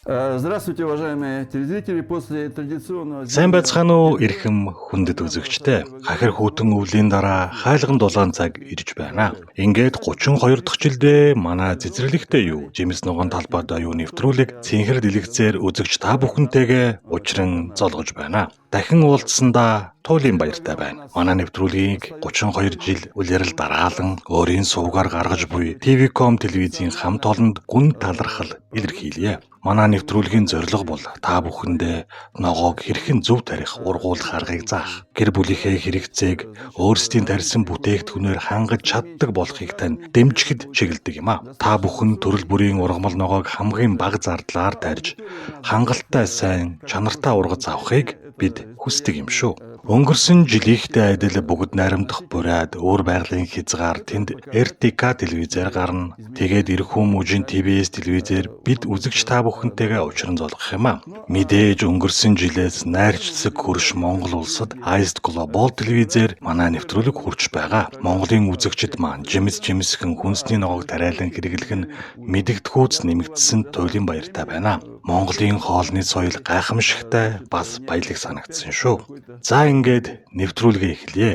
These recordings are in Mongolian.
Здравствуйте, уважаемые телезрители. После традиционного... Сайн байцгаана уу эрхэм хүндэт үзэгчдээ. Хахир хүйтэн өвлийн дараа хайлган дулаан цаг ирж байна. Ингээд 32 дахь жилдээ манай цэцэрлэгтэй юу, жимс ногоон талбайдаа юу нэвтрүүлэг цэнхэр дэлгэцээр үзэгч та бүхэнтэйгээ учран золгож байна. Дахин уулзсандаа туйлын баяртай байна. Манай нэвтрүүлгийг 32 жил үлрэл дараалан өөрийн сувгаар гаргаж буй ТВ.com телевизийн хамт олонд гүн талархал илэрхийлье. Манай нэвтрүүлгийн зорилго бол та бүхэндээ ногоог хэрхэн зөв тарих ургуулах аргыг заах, гэр бүлийнхээ хэрэгцээг өөрсдийн тарьсан бүтээгдэхүүнээр хангаж чаддаг болохыг тань дэмжихэд чиглэдэг юм а. Та бүхэн төрөл бүрийн ургамал ногоог хамгийн бага зардлаар тарьж, хангалттай сайн, чанартай ургац авахыг бид хүсдэг юм шүү. Өнгөрсөн жилийнхтэй адил бүгд найрамдах бурайд өөр байгалийн хязгаар тэнд РТК телевизээр гарна. Тэгээд Эрхүү мужийн ТВС телевизээр бид үзэгч та бүхэнтэйгээ учран золгох юм а. Мэдээж өнгөрсөн жилээс найрчилсаг хөрш Монгол улсад Iced Global телевизээр манай нэвтрүүлэг хүрч байгаа. Монголын үзэгчид маань жимсхэн хүнсний ногоог тариалан хэрэглэх нь мэдэгдэхүйц нэмэгдсэн туйлын баяртай байна. Монголын хоолны соёл гайхамшигтай бас баялаг санагдсан шүү. За ингээд нэвтрүүлгээ эхлэе.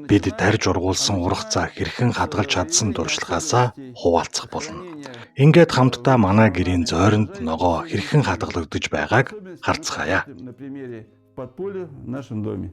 Бид тарьж ургуулсан ургацаа хэрхэн хадгалж чадсан дуршлагаасаа хуваалцах болно. Ингээд хамтдаа манай гэрийн зойронд ногоо хэрхэн хадгалагдаж байгааг харцгаая. На примере подполья в нашем доме.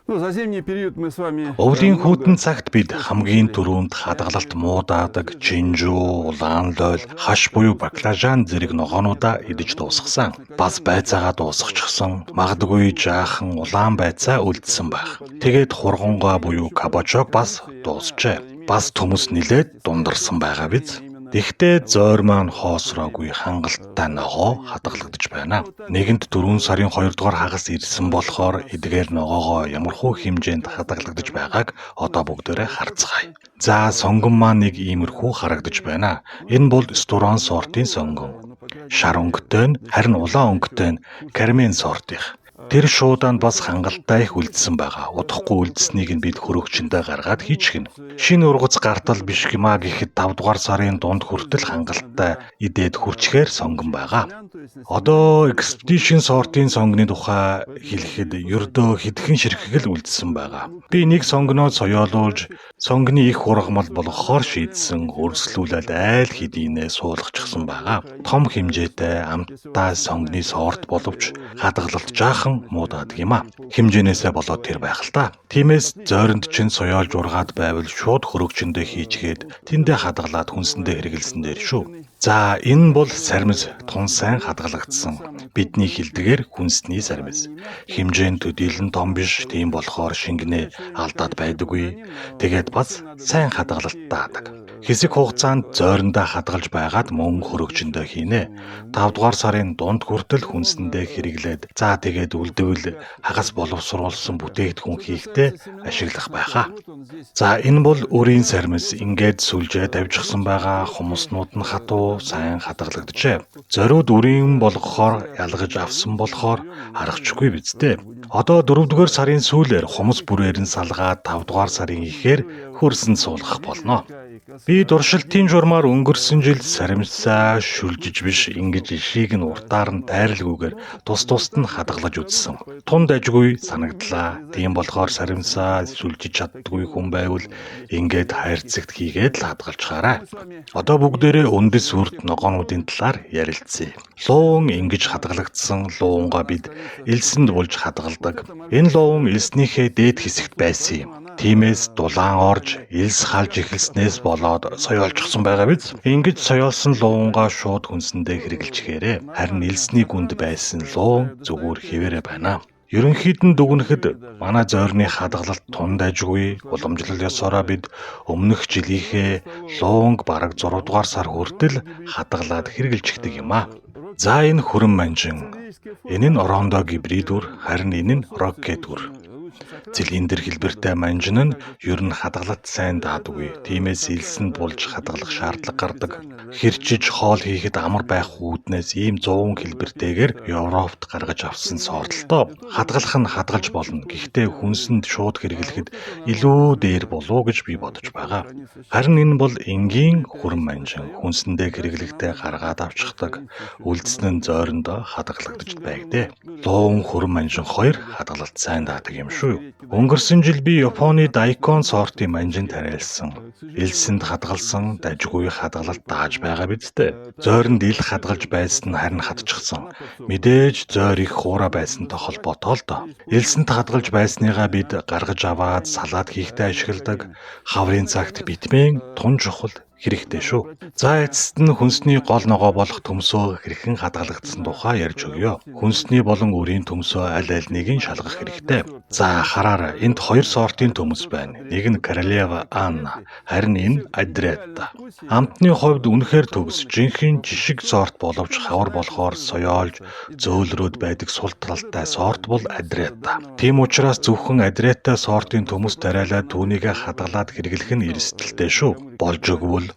За зимний период мы с вами... Өвлийн хүйтэн цагт бид хамгийн түрүүнд хадгалалт муудаадаг чинжүү, улаан лойл, хаш буюу баклажан зэрэг ногоонуудаа идэж дуусгасан. Бас байцаагаа дуусгачихсан. Магадгүй жаахан улаан байцаа үлдсэн байх. Тэгээд хургангуй буюу кабачок бас дуусчээ. Бас төмөс нилээд дундарсан байгаа биз? Гэхдээ зойр маань хоосроогүй хангалттай ногоо хадгалагдаж байна. Нэгэнт 4 сарын 2 дугаар хагас ирсэн болохоор эдгээр ногоогоо ямархуу хэмжээнд хадгалагдаж байгааг одоо бүгдээрээ харцгаая. За сонгон маань нэг иймэрхүү харагдаж байна. Энэ бол Сторон сортын сонгон. Шар өнгөтэй нь харин улаан өнгөтэй нь кармен сортих. Тэр шууданд бас хангалттай их үлдсэн байгаа. Удахгүй үлдсэнийг нь бид хөрөгчөндөө гаргаад хийчихнэ. Шинэ ургац гартал биш гэмаа гэхэд 5 дугаар сарын дунд хүртэл хангалттай идээд хүрчхээр сонгон байгаа. Одоо Expedition сортын сонгоны тухай хэлэхэд ердөө хэдхэн ширхэг л үлдсэн байгаа. Би нэг сонгоноо соёолуулж, сонгоны их ургамал болгохоор шийдсэн, өрсөлдүүлээд айл хэдийнэ суулгачихсан байгаа. Том хэмжээтэй амттай сонгоны сорт боловч хадгалалт жаахан муудаадаг юм а. Хэмжээнээсээ болоод тэр байх л та. Тиймээс зойронд чинь соёолж ургаад байвал шууд хөрөгчөндөө хийчгээд тэндээ хадгалаад хүнсэндээ хэрэгэлсэн дээр шүү. За энэ бол сармис тун сайн хадгалагдсан. Бидний хэлдгээр хүнсний сармис. Хэмжээнд төдийлөн том биш, тийм болохоор шингэнэ алдаад байдаггүй. Тэгээд бас сайн хадгалалттаадаг. Хэсэг хугацаанд зойрондоо хадгалж байгаад мөн хөрөгчөндөө хийнэ. 5 дугаар сарын дунд хүртэл хүнсэндээ хэрэглээд за тэгээд үлдэвэл хагас боловсруулсан бүтээгдэхүүн хийхдээ ашиглах байхаа. За энэ бол өрийн сармис ингээд сүлжээ давжчихсан байгаа. Хумуснууд нь хатуу сайн хадгалагдчихэ. Зориуд өрийн болгохоор ялгаж авсан болохоор харахчгүй биз дээ. Одоо 4 дугаар сарын сүүлээр хумус бүрээр нь салгаад 5 дугаар сарын ихээр хөрсөн суулгах болно. Би дуршилтын журмаар өнгөрсөн жил саримсаа шүлжиж биш ингэж ишийг нь уртаар нь тайралгүйгээр тус нь хадгалж үзсэн. Тунд ажгүй санагдлаа. Тийм болохоор саримсаа шүлжиж чаддгүй хүн байвал ингээд хайрцагт хийгээд л хадгалчихаарай. Одоо бүгдээрээ өндөс үрд ногоонуудын талаар ярилцъя. Луун ингэж хадгалагдсан луунгаа бид элсэнд булж хадгалдаг. Энэ луун элснийхээ дээд хэсэгт байсан юм. Тиймээс дулаан орж элс халж эхэлснээс болоод соёолчихсон байгаа биз? Ингэж соёолсон луунгаа шууд хүнсэндээ хэрэгэлчихээрээ. Харин элсний гүнд байсан луун зүгээр хэвээрээ байна. Ерөнхийд нь дүгнэхэд манай зойрны хадгалалт тунд ажгүй. Уламжлал ёсороо бид өмнөх жилийнхээ луунг бараг 6 дугаар сар хүртэл хадгалаад хэрэгжилчихдэг юм а. За энэ хүрэн манжин. Энэ нь орондо гибрид үр, харин энэ нь рокет үр. Цилиндр хэлбэртэй манжин нь ер нь хадгалалт сайн даадаггүй. Тиймээс элсэнд булж хадгалах шаардлага гардаг. Хэрчиж хоол хийхэд амар байх үүднээс ийм 100 хэлбэртэйгээр Европт гаргаж авсан сордолтой. Хадгалах нь хадгалж болно. Гэхдээ хүнсэнд шууд хэрэглэхэд илүү дээр болов уу гэж би бодож байгаа. Харин энэ бол энгийн хүрэн манжин. Хүнсэндээ хэрэглэхдээ гаргаад авчихдаг. Үлдсэн нь зойрондоо хадгалагдаж байдаг. Луун хүрэн манжин 2 хадгалалт сайн даадаг юм шүү. Өнгөрсөн жил би Японы Daikon сортын манжин тариалсан. Элсэнд хадгалсан дажгүй хадгалалт дааж байгаа биз дээ. Зойронд ил хадгалж байсан нь харин хатчихсан. Мэдээж зойр их хуура байсантай холбоотой л доо. Элсэнд хадгалж байсныгаа бид гаргаж аваад салаад хийхдээ ашигладаг. Хаврын цагт битмэн тун чухал хэрэгтэй шүү. За эцэст нь хүнсний гол ногоо болох төмсөө хэрхэн хадгалагдсан тухай ярьж өгье. Хүнсний болон өрийн төмсөө аль альнийг нь шалгах хэрэгтэй. За хараарай, энд 2 сортын төмс байна. Нэг нь Королева Анна, харин энэ Адретта. Амтны хувьд үнэхээр төгс, жинхэнэ жишг сорт боловч хавар болохоор соёолж, зөөлрөөд байдаг сул талтай сорт бол Адретта. Тийм учраас зөвхөн Адретта сортын төмс тариалаад түүнийгээ хадгалаад хэрэглэх нь эрсдэлтэй шүү. Болж өгвөл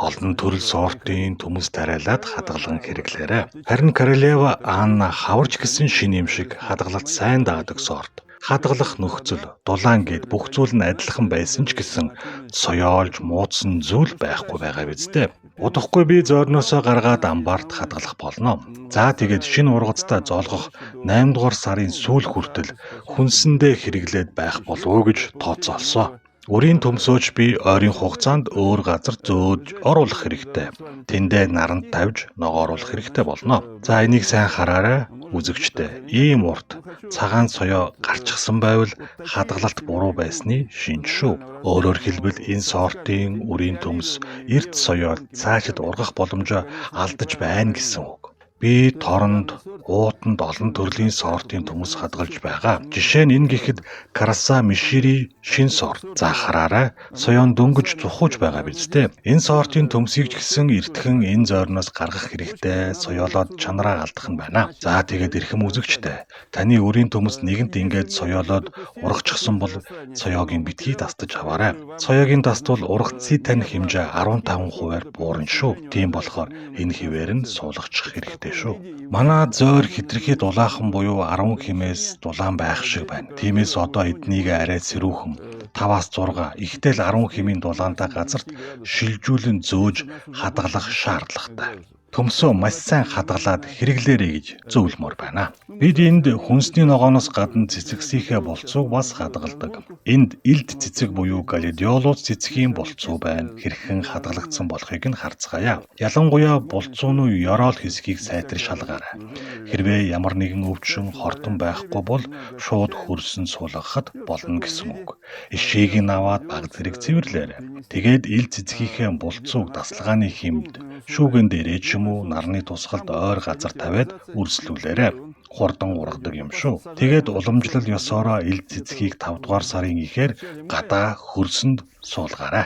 олон төрөл сортын төмс тариалаад хадгалан хэрэглээрэй. Харин Королева Анна хаварч гэсэн шин юм шиг хадгалалт сайн даадаг сорт. Хадгалах нөхцөл, дулаан гэд бүх зүйл нь адилхан байсан ч гэсэн соёолж муудсан зүйл байхгүй байгаа биз дээ. Удахгүй би зойрноосоо гаргаад амбарт хадгалах болно. За тэгээд шинэ ургацтай зоолгох 8 дугаар сарын сүүл хүртэл хүнсэндээ хэрэглээд байх болов уу гэж тооцоолсоо. Өрийн төмсөөч би ойрын хугацаанд өөр газар зөөж оруулах хэрэгтэй. Тэндээ наранд тавьж ногооруулах хэрэгтэй болно. За энийг сайн хараарай үзэгчтэй. Ийм урт цагаан соёо гарчихсан байвал хадгалалт буруу байсны шинж шүү. Өөрөөр хэлбэл энэ сортын өрийн төмс эрт соёол цаашид ургах боломжоо алдаж байна гэсэн үг. Би торонд, уутанд олон төрлийн сортын төмс хадгалж байгаа. Жишээ нь энэ гэхэд Краса Мишири шин сорт. За хараарай, соёон дөнгөж зухууж байгаа биз дээ. Энэ сортын төмсийг ч гэсэн эртхэн энэ зойрноос гаргах хэрэгтэй, соёолоод чанараа алдах нь байна. За тэгээд эрхэм үзэгчтэй. Таны өрийн төмс нэгэнт ингээд соёолоод ургачихсан бол соёогийн битгий дастаж аваарай. Соёогийн даствал ургацын тань хэмжээ 15%-аар буурна шүү. Тийм болохоор энэ хിവэр нь суулгачих хэрэгтэй шүү. Манай зойр хитрхи дулаахан буюу 10 хэмээс дулаан байх шиг байна. Тиймээс одоо эднийг арай сэрүүхэн 5-6 ихтэл 10 хэмийн дулаантай газарт шилжүүлэн зөөж хадгалах шаардлагатай. Төмсөө маш сайн хадгалаад хэрэглээрэй гэж зөвлөмөр байна. Бид энд хүнсний ногооноос гадна цэцэгсийнхээ болцоог бас хадгалдаг. Энд илд цэцэг буюу галидиолус цэцгийн болцоо байна. Хэрхэн хадгалагдсан болохыг нь харцгаая. Ялангуяа болцооны ёроол хэсгийг сайтар шалгаарай. Хэрвээ ямар нэгэн өвчин хортон байхгүй бол шууд хөрсөн суулгахад болно гэсэн үг. Ишийг нь аваад баг зэрэг цэвэрлээрэй. Тэгээд ил цэцгийнхээ болцоог дасгалгааны хэмд шүүгэн дээрээ ч юм уу нарны тусгалд ойр газар тавиад үрслүүлээрэй. Хурдан ургадаг юм шүү. Тэгээд уламжлал ёсоороо ил цэцгийг 5 дугаар сарын ихээр гадаа хөрсөнд суулгаарай.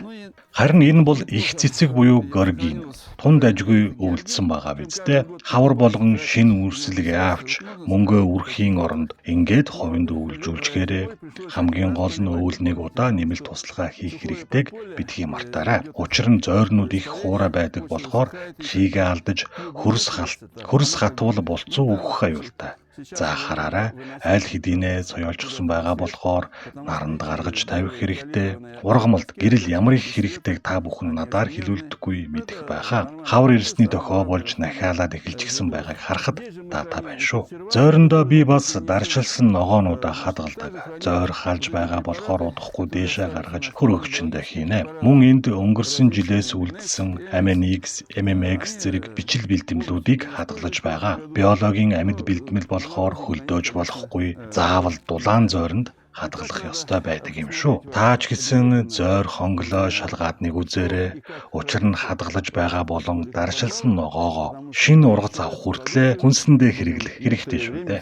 Харин энэ бол их цэцэг буюу горгин. Тунд ажгүй өвлдсөн байгаа биз дээ. Хавар болгон шин үрсэлэг авч мөнгөө үрхийн оронд ингээд ховинд өвлжүүлчихээрэй. Хамгийн гол нь өвөл нэг удаа нэмэлт туслахаа хийх хэрэгтэйг битгий мартаарай. Учир нь зойрнууд их хуура байдаг болохоор чигээ алдаж хөрс хатвал болцоо өгөх аюултай. За хараарай, аль хэдийнэ соёолжсон байгаа болохоор наранд гаргаж тавих хэрэгтэй. Ургамалд гэрэл ямар их хэрэгтэйг та бүхэн надаар хэлүүлдэггүй мэдэх байхаа. Хавар ирсний дохио болж нахиалаад эхэлчихсэн байгааг харахад таатай байна шүү. Зойрондоо би бас даршилсан ногоонуудаа хадгалдаг. Зойр халж байгаа болохоор удахгүй дээшээ гаргаж хөрөгчөндөө хийнэ. Мөн энд өнгөрсөн жилээс үлдсэн MNX, MMX зэрэг бичил бэлтгэлүүдийг хадгалж байгаа. Биологийн амьд бэлтгэл болохоор хөлдөөж болохгүй. Заавал дулаан зойронд хадгалах ёстой байдаг юм шүү. Таач гэсэн зойр хонглоо шалгаад нэг үзээрэй. Учир нь хадгалж байгаа болон даршилсан ногоогоо шинэ ургац авах хүртлээр хүнсэндээ хэрэглэх хэрэгтэй шүү дээ.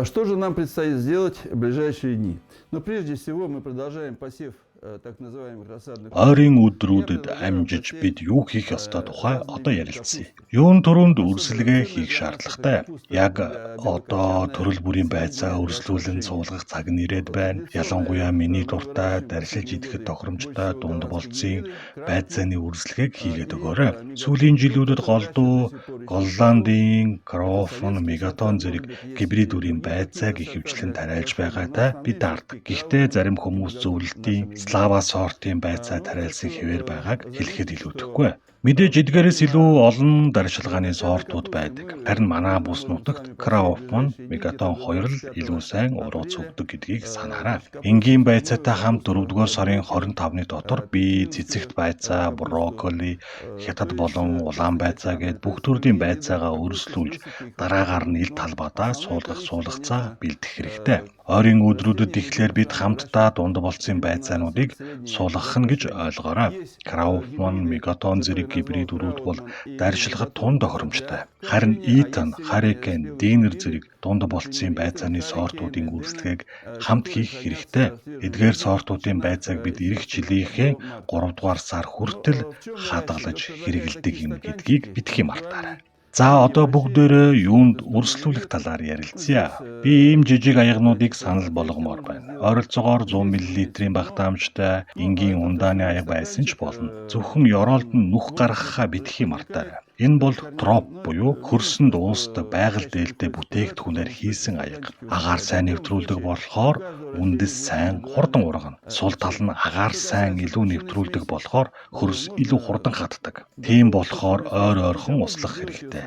Что же нам предстоит сделать в ближайшие дни? Но прежде всего мы продолжаем посев Ойрын өдрүүдэд амжиж бид юу хийх ёстой тухай одоо ярилцъя. Юун түрүүнд үргэлжлэгээ хийх шаардлагатай. Яг одоо төрөл бүрийн байцаа өрсөлдүүлэн суулгах цаг нь ирээд байна. Ялангуяа миний дуртай даршилж идэхэд тохиромжтой дунд болцсон байцааны үргэлжлэгийг хийгээд өгөөрэй. Сүүлийн жилүүдэд голдуу Голландын Крофон, Мегатон зэрэг гибрид үрийн байцааг ихэвчлэн тариалж байгаатай бид даардаг. Гэхдээ зарим хүмүүс зөвлөлтийн Слава сортын байцаа тариалсан хэвээр байгааг хэлэхэд илүүдэхгүй. Мэдээж эдгээрээс илүү олон даршилгааны сортууд байдаг. Харин манай бус нутагт Крофон, Мегатон 2 л илүү сайн урууц өгдөг гэдгийг санаарай. Энгийн байцаатай хамт 4-р сарын 25-ны дотор би цэцэгт байцаа, брокколи, хятад болон улаан байцаа гэд бүх төрлийн байцаагаа өрсөлдүүлж дараагаар нь ил талбайдаа суулгацаа бэлдэх хэрэгтэй. Ойрын өдрүүдэд ихлээр бид хамтдаа дунд болцсон байцаануудыг суулгах нь гэж ойлгоорой. Крофон, Мегатон зэрэг гибрид үрүүд бол даршилгад тун тохиромжтой. Харин Итан, Харикен, Динер зэрэг дунд болцсон байцааны сортуудын үргэлжлэгийг хамт хийх хэрэгтэй. Эдгээр сортуудын байцааг бид эх жилийнхээ 3-р сар хүртэл хадгалж хэрэгэлдэг юм гэдгийг битгий мартаарай. За одоо бүгдээрээ юунд өрсөлдүүлэх талаар ярилцъя. Би ийм жижиг аягнуудыг санал болгомоор байна. Ойролцоогоор 100 мл-ийн багтаамжтай энгийн ундааны аяг байсан ч болно. Зөвхөн ёроолд нь нүх гаргахаа битгий мартаарай. Энэ бол троп буюу хөрсөнд уусдаг байгаль дээлтэй бүтээгдэхүүнээр хийсэн аяг. Агаар сайн нэвтрүүлдэг болохоор үндэс сайн хурдан ургана. Сул тал нь агаар сайн илүү нэвтрүүлдэг болохоор хөрс илүү хурдан хатдаг. Тийм болохоор ойрхон услах хэрэгтэй.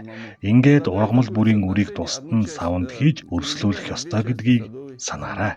Ингээд ургамал бүрийн үрийг тусад нь савнд хийж өрсөлдүүлэх ёстой гэдгийг санаарай.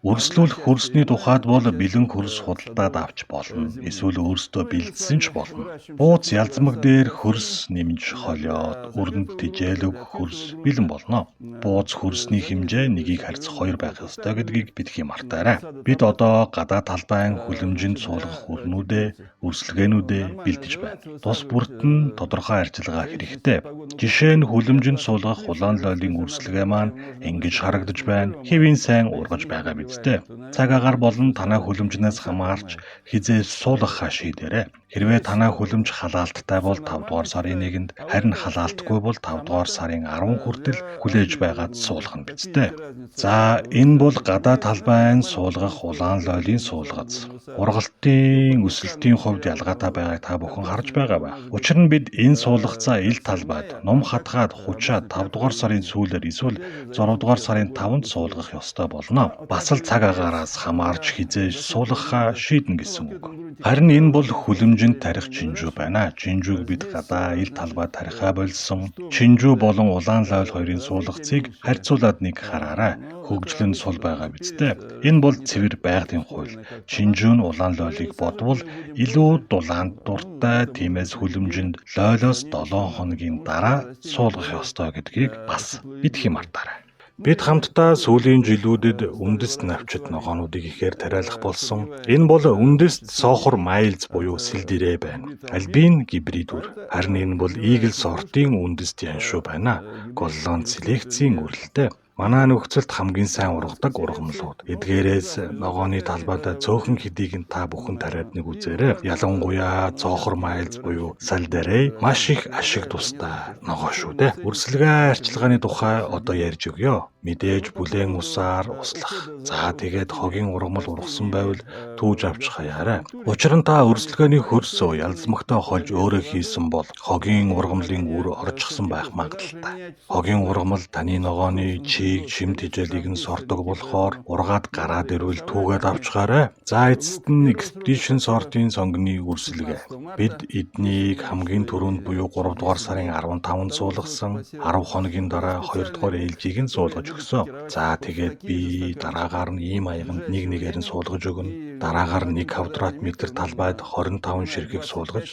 Өрсөлдүүлэх хөрсний тухайд бол бэлэн хөрс худалдаад авч болно. Эсвэл өөрсдөө бэлдсэн ч болно. Бууз ялзмаг дээр хөрс нэмж холиод, өрөнд тижээлөг хөрс бэлэн болно. Бууз хөрсний хэмжээ 1-ийг харьцах 2 байх ёстой гэдгийг битгий мартаарай. Бид одоо гадаад талбайн хүлэмжинд суулгах өрнүүдээ, өрсөлдөөнүүдээ бэлдэж байна. Тус бүрт нь тодорхой арчилгаа хэрэгтэй. Жишээ нь хүлэмжинд суулгах улаан лойлын өрсөлдөө маань ингэж харагдаж байна. Хэвийн сайн ургаж байгаа биз дээ. Цаг агаар болон танай хүлэмжнээс хамаарч хизээс суулгахаа шийдээрэй. Хэрвээ танай хүлэмж халаалттай бол 5-р сарын 1-нд, харин халаалтгүй бол 5-р сарын 10 хүртэл хүлээж байгаад суулгах нь биз дээ. За энэ бол гадаад талбайн суулгах улаан лойлын суулгац. Ургалтын өсөлтийн хувьд ялгаатай байгааг та бүхэн харж байгаа байх. Учир нь бид энэ суулгацаа ил талбайд ном хатгаад хучаад 5-р сарын сүүлээр эсвэл 6-р сарын 5-нд суулгах ёстой болно. Бас л цаг агаараас хамаарч хизээж суулгахаа шийднэ гэсэн үг. Харин энэ бол хүлэмжинд тарих чинжүү байна. Чинжүүг бид гадаа ил талбайд тарихаа болсон. Чинжүү болон улаан лойл хоёрын суулгацыг харьцуулаад нэг хараарай. Хөгжлөн сул байгаа биз дээ. Энэ бол цэвэр байгалийн хууль. Чинжүү нь улаан лойлыг бодвол илүү дулаанд дуртай, тиймээс хүлэмжинд лойлоос 7 хоногийн дараа суулгах ёстой гэдгийг бас битгий мартаарай. Бид хамтдаа сүүлийн жилүүдэд үндэст навчид ногоонуудыг ихээр тариалах болсон. Энэ бол үндэст сохор майлз буюу сэлдэрээ байна. Альбин гибрид үр. Харин энэ бол Eagle сортын үндэст яншуу байна. Голланд селекцийн үрэлтэй. Манай нөхцөлд хамгийн сайн ургадаг ургамлууд. Эдгээрээс ногооны талбайд цөөхөн хэдийг нь та бүхэн тариад нэг үзээрэй. Ялангуяа цоохор майлз буюу сальдэрэй маш их ашиг тустай ногоо шүү дээ. Өрсөлдөө арчилгааны тухай одоо ярьж өгье. Мэдээж бүлээн усаар услах. За тэгээд хогийн ургамал ургасан байвал түүж авч хаяарай. Учир нь та өрсөлдөөний хөрсөө ялзмагтай холж өөрөө хийсэн бол хогийн ургамлын үр орчихсон байх магадaltaй. Хогийн ургамал таны ногооны шим тижээлийг нь сордог болохоор ургаад гараад ирвэл түүгээд авчгаарай. За эцэст нь Expedition сортын сонгоны өрсөлдөө. Бид эднийг хамгийн түрүүнд буюу 3-р сарын 15-нд суулгасан. 10 хоногийн дараа 2-р ээлжийг нь суулгаж өгсөн. За тэгээд би дараагаар нь ийм аяганд нэг-нэгээр нь суулгаж өгнө. Дараагаар 1 квадрат метр талбайд 25 ширхэг суулгах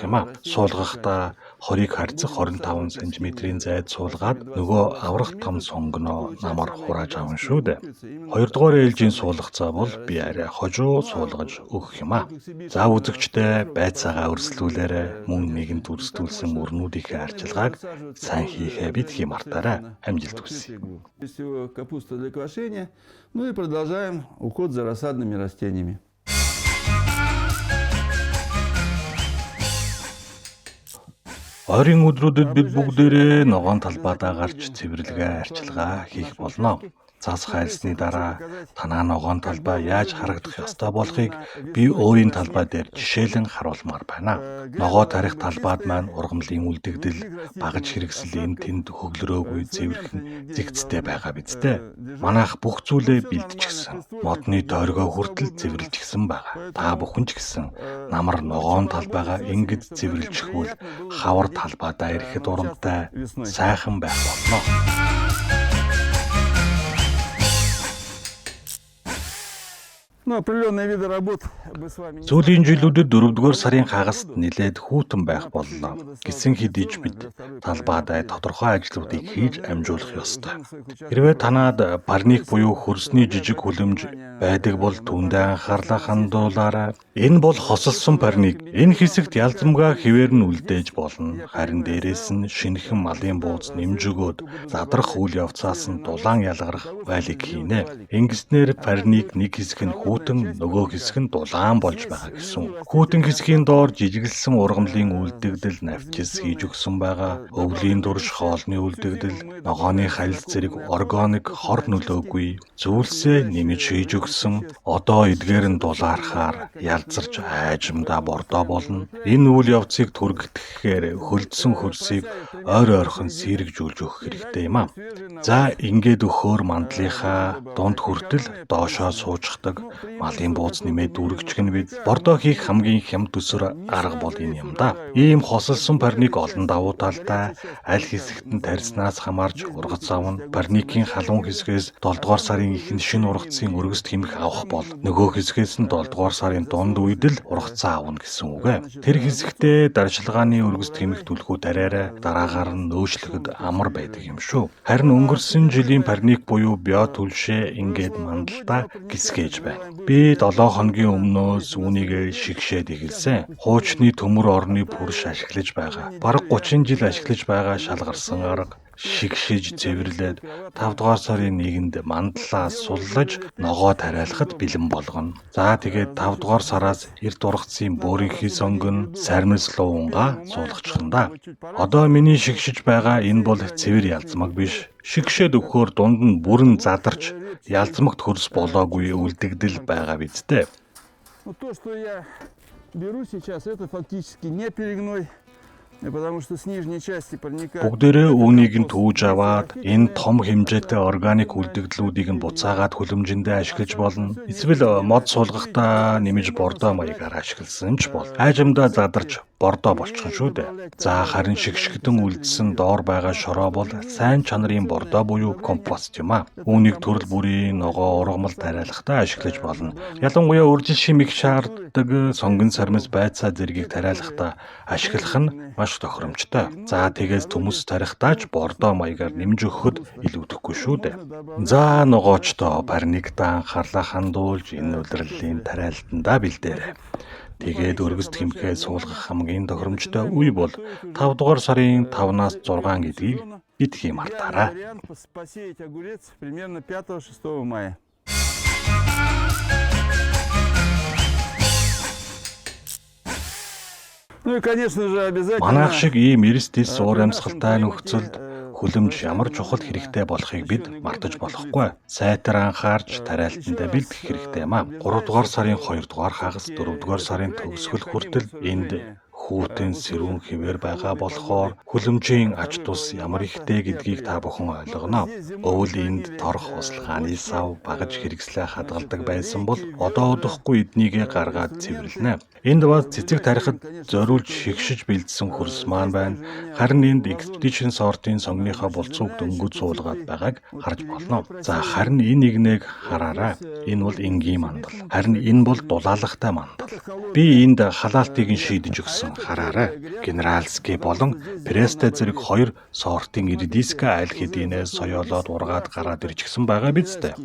юм а. Суулгахдаа 20-ыг харьцах 25 см-ийн зайд суулгаад нөгөө аврах том сонгоноо намар хурааж авна шүү дээ. 2-р ээлжийн суулгацаа бол би арай хожуу суулгаж өгөх юм а. За үзэгчдээ байцаагаа өрсөлдүүлээрэ мөн нэгэнт өрсөлдүүлсэн өрнүүдийнхээ арчилгааг сайн хийхээ битгий мартаарай. Амжилт хүсье. Капуста для квашения. Ну и продолжаем уход за рассадными растениями. Ойрын өдрүүдэд бид бүгдээрээ ногоон талбайдаа гарч цэвэрлэгээ арчилгаа хийх болно. Цас хайлсны дараа танаа ногоон талбай яаж харагдах ёстой болохыг би өөрийн талбай дээр жишээлэн харуулмаар байна. Ногоо тарих талбайд маань ургамлын үлдэгдэл, багаж хэрэгсэл энд тэнд хөглөрөөгүй цэвэрхэн зэгцтэй байгаа биз дээ. Манайх бүх зүйлээ бэлдчихсэн. Модны тойргоо хүртэл цэвэрлжсэн байгаа. Та бүхэн ч гэсэн намар ногоон талбайгаа ингэж цэвэрлжихвэл хавар талбайдаа ирэхэд урамтай сайхан байх болно. Сүүлийн жилүүдэд 4-р сарын хагаст нэлээд хүйтэн байх боллоо. Гэсэн хэдий ч бид талбайдаа тодорхой ажлуудыг хийж амжуулах ёстой. Хэрвээ танаад парник буюу хөрсний жижиг хүлэмж байдаг бол түүндээ анхаарлаа хандуулаарай. Энэ бол хосолсон парник. Энэ хэсэгт ялзамгаа хэвээр нь үлдээж болно. Харин дээрээс нь шинэхэн малын бууз нэмж өгөөд задрах үйл явцаас нь дулаан ялгарах байлыг хийнэ. Ингэснээр парник нэг хэсэг нь хүйтэн, нөгөө хэсэг нь дулаан болж байгаа гэсэн. Хүйтэн хэсгийн доор жижиглсэн ургамлын үлдэгдэл навчис хийж өгсөн байгаа. Өвлийн турш хоолны үлдэгдэл, ногооны халил зэрэг органик хор нөлөөгүй зүйлсээ нэмж хийж өгсөн. Одоо эдгээр нь дулаархаар ялзарч айжмдаа бордоо болно. Энэ үйл явцыг түргэтгэхээр хөлдсөн хөрсийг ойр ойрхон сэргэжүүлж өгөх хэрэгтэй юм аа. За ингээд өгөхөөр мандлынхаа дунд хүртэл доошоо суучдаг малын бууз нэмээд дүүргчих нь бид. Бордоо хийх хамгийн хямд төсөр арга бол энэ юм да. Ийм хосолсон парник олон давуу талтай. Аль хэсэгт нь тарьснаас хамаарч ургац авна. Парникийн халуун хэсгээс 7-р сарын ихэнх шинэ ургацын өргөст хэмэх авах бол нөгөө хэсгээс нь 7-р сарын дунд үед л ургацаа авна гэсэн үг ээ. Тэр хэсэгтээ дарчилгааны өргөст хэмэх түлхүү тараарай. Дараагаар нь нөөшлөхөд амар байдаг юм шүү. Харин өнгөрсөн жилийн парник буюу био түлшээ ингээд мандалтаа гисгээж байна. Би 7 хоногийн өмнөөс үүнийг шигшээд эхэлсэн. Хуучны төмөр орны пүрш ашиглаж байгаа. Бараг 30 жил ашиглаж байгаа шалгарсан арга шигшиж цэвэрлээд 5-р сарын 1-нд мандлаа суллаж ногоо тариалахад бэлэн болгоно. За тэгээд 5-р сараас эрт ургацын бөөрийнхий сонгон сармис луунгаа суулгачихна да. Одоо миний шигшиж байгаа энэ бол цэвэр ялзмаг биш. Шигшээд өгөхөөр дунд нь бүрэн задарч ялзмагт хөрс болоогүй үлдэгдэл байгаа биз дээ. Бүгдээрээ үүнийг нь түүж аваад энэ том хэмжээтэй органик үлдэгдлүүдийг нь буцаагаад хүлэмжиндээ ашиглаж болно. Эсвэл мод суулгахдаа нэмж бордоо маягаар ашигласан ч бол айжмдаа задарч бордоо болчихно шүү дээ. За харин шигшгдэн үлдсэн доор байгаа шороо бол сайн чанарын бордоо буюу компост юм аа. Үүнийг төрөл бүрийн ногоо ургамал тариалахдаа ашиглаж болно. Ялангуяа үржил шимийг шаарддаг сонгон сармис байцаа зэргийг тариалахдаа ашиглах нь маш тохиромжтой. За тэгээс төмөс тарихдаа ч бордоо маягаар нэмж өгөхөд илүүдэхгүй шүү дээ. За ногоочдоо парниктаа анхаарлаа хандуулж энэ удирдлагын тариалтандаа бэлдээрэй. Тэгээд өргөст хэмхээ суулгах хамгийн тохиромжтой үе бол 5-р сарын 5-наас 6 гэдгийг битгий мартаарай. Манайх шиг ийм эрс уур амьсгалтай нөхцөлд хүлэмж ямар чухал хэрэгтэй болохыг бид мартаж болохгүй. Сайтар анхаарч тариалтандаа бэлдэх хэрэгтэй юм аа. 3-р сарын 2-р хагас 4-р сарын төгсгөл хүртэл энд хүүтэн сэрүүн хэвээр байгаа болохоор хүлэмжийн ач тус ямар ихтэй гэдгийг та бүхэн ойлгоно. Өвөл энд торох услгааны сав багаж хэрэгслээ хадгалдаг байсан бол одоо удахгүй эднийгээ гаргаад цэвэрлэнэ. Энд бас цэцэг тарихад зориулж шигшиж бэлдсэн хөрс маань байна. Харин энд Expedition сортын сонгоныхоо булцууг дөнгөж суулгаад байгааг харж болно. За харин энэ нэгнийг хараарай. Энэ бол энгийн мандал. Харин энэ бол дулаалгатай мандал. Би энд халаалтыг нь шийдэж өгсөн. Хараарай. Генеральский болон Престе зэрэг 2 сортын ирдиска аль хэдийнээс соёолоод ургаад гараад ирчихсэн байгаа биз дээ.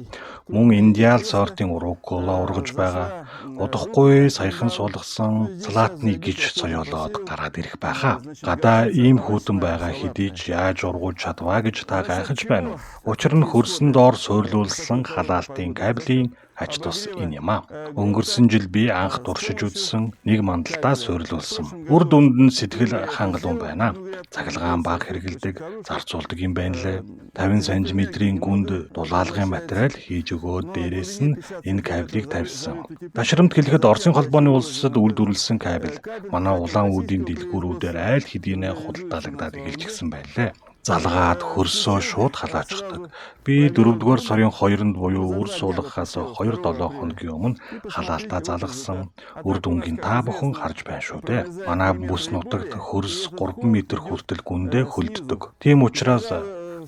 Мөн Индиал сортын уруккула ургаж байгаа. Удахгүй саяхан суулгасан салатны гиж соёолоод гараад ирэх байхаа. Гадаа ийм хүүтэн байгаа хэдий ч яаж ургуулж чадваа гэж та гайхаж байна уу? Учир нь хөрсөн доор суйрлуулсан халаалтын кабелийн Ач тус энэ юм аа. Өнгөрсөн жил би анх туршиж үзсэн нэг мандалтаа суйрлуулсан. Үр дүнд нь сэтгэл хангалуун байна. Цахилгаан бага хэрэгэлдэг, зарцуулдаг юм байна лээ. 50 см-ийн гүнд дулаалгын материал хийж өгөөд дээрээс нь энэ кабелийг тавьсан. Ташрамт хэлэхэд Оросын холбооны улсад үйлдвэрлэсэн кабель манай улаан үүдийн дэлгүүрүүдээр айл хэдийнэ худалдаалагдаад эхэлчихсэн байлээ. Залгаад хөрсөө шууд халаачдаг. Би 4-р сарын 2-нд буюу үр суулгахаас 2-7 хоногийн өмнө халаалтаа залгасан. Үр дүнгийн та бүхэн харж байна шүү дээ. Манай бүс нутагт хөрс 3 м хүртэл гүндээ хөлддөг. Тийм учраас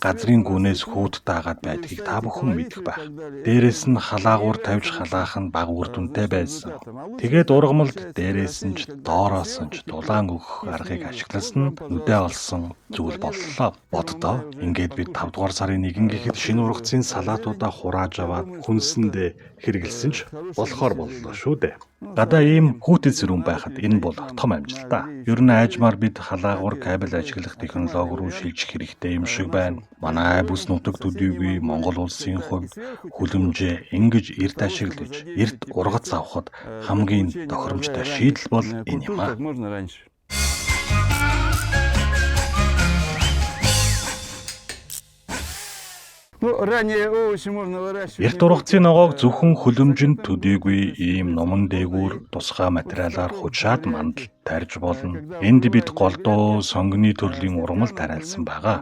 газрын гүнээс хүүд даагаад байдгийг та бүхэн мэдэх байх. Дээрээс нь халаагуур тавьж халаах нь бага үр дүнтэй байсан. Тэгээд ургамалд дээрээс нь ч доороос нь ч дулаан өгөх аргыг ашигласан нь нүдээ олсон зүйл боллоо. Боддоо ингээд бид 5-р сарын 1 гэхэд шинэ ургацын салаатуудаа хурааж аваад хүнсэндээ хэрэгэлсэн ч болохоор боллоо шүү дээ. Гадаа ийм хүүтэд сэрүүн байхад энэ бол том амжилт та. Ер нь айжмаар бид халаагуур кабель ашиглах технологи руу шилжих хэрэгтэй юм шиг байна. Манай бүс нутаг төдийгүй Монгол улсын хувьд хүлэмжээ ингэж эрт ашиглаж, эрт ургац авахд хамгийн тохиромжтой шийдэл бол энэ юм аа. Эрт ургацын ногоог зөвхөн хүлэмжинд төдийгүй ийм номон дээгүүр тусгай материалаар хучаад мандалд тарьж болно. Энд бид голдуу сонгоны төрлийн ургамал тариалсан байгаа.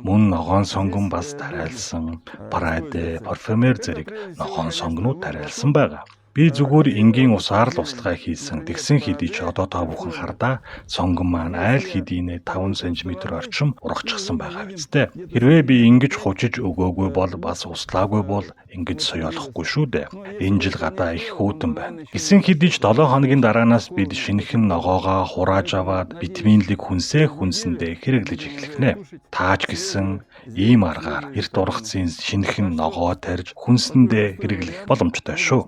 Мөн ногоон сонгон бас тариалсан, параде, парфюмер зэрэг ногоон сонгонууд тариалсан байгаа. Би зүгээр энгийн усаар л услага хийсэн. Тэгсэн хэдий ч одоо та бүхэн хардаа сонгон маань айл хэдийнэ 5 см орчим ургачихсан байгаа биз дээ. Хэрвээ би ингэж хучиж өгөөгүй бол бас услаагүй бол ингэж соёолохгүй шүү дээ. Энэ жил гадаа их хүүтэн байна. Гисэн хэдий ч 7 хоногийн дараанаас бид шинэхэн ногоогоо хурааж аваад витаминлэг хүнсэндээ хэрэглэж эхлэхнэ. Тааж гисэн ийм аргаар эрт ургацын шинэхэн ногоо тарьж хүнсэндээ хэрэглэх боломжтой шүү.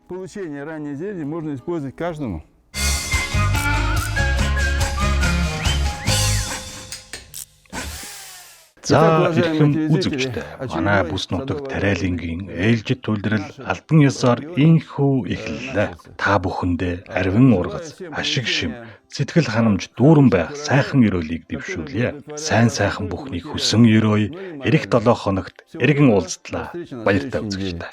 Получение ранней зелени можно использовать каждому. За ихэм үзэгчтэй. Манай бүс нутаг тариалангийн ээлжид төлдрөл албан ёсоор инхүү эхэллээ. Та бүхэндээ арвин ургац, ашиг шим, сэтгэл ханамж дүүрэн байх сайхан ёроолыг дэвшүүлье. Сайн сайхан бүхнийг хүсэн ёрооё. Ирэх 7 хоногт эргэн уулзтлаа. Баяртай үзэгчтэй.